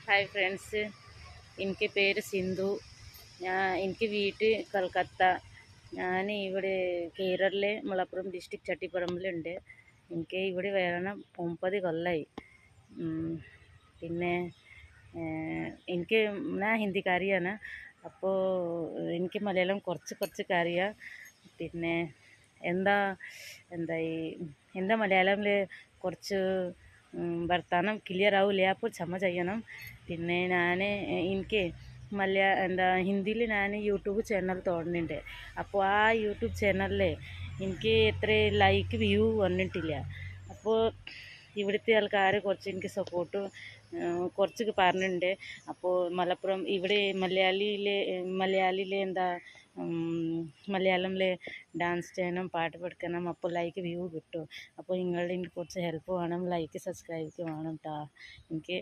Hi friends, എനിക്ക് പേര് സിന്ധു. എനിക്ക് വീട് കൽക്കത്ത. ഞാൻ ഇവിടെ കേരളത്തിലെ മലപ്പുറം ഡിസ്ട്രിക്ട് ചട്ടിപ്പറമ്പിലുണ്ട്. എനിക്ക് ഇവിടെ വരണം 9 കൊല്ലമായി. പിന്നെ എനിക്ക് ഞാൻ ഹിന്ദിക്കാരിയാണ്. അപ്പോൾ എനിക്ക് മലയാളം കുറച്ച് അറിയാം. പിന്നെ എന്താ എന്തായി എന്താ മലയാളത്തിൽ കുറച്ച് വർത്താനം ക്ലിയർ ആവില്ല, അപ്പോൾ ക്ഷമ ചെയ്യണം. പിന്നെ എനിക്ക് ഹിന്ദിയിൽ ഞാൻ യൂട്യൂബ് ചാനൽ തുടങ്ങുന്നുണ്ട്. അപ്പോൾ ആ യൂട്യൂബ് ചാനലിൽ എനിക്ക് എത്ര ലൈക്ക് വ്യൂ വന്നിട്ടില്ല. അപ്പോൾ ഇവിടുത്തെ ആൾക്കാർ കുറച്ച് എനിക്ക് സപ്പോർട്ട് കുറച്ചൊക്കെ പറഞ്ഞിട്ടുണ്ട്. അപ്പോൾ മലപ്പുറം ഇവിടെ മലയാളിയിലെ മലയാളത്തിൽ ഡാൻസ് ചെയ്യണം, പാട്ട് പഠിക്കണം, അപ്പോൾ ലൈക്ക് വ്യൂ കിട്ടും. അപ്പോൾ നിങ്ങളുടെ എനിക്ക് കുറച്ച് ഹെൽപ്പ് വേണം, ലൈക്ക് സബ്സ്ക്രൈബ് വേണം കേട്ടോ. എനിക്ക്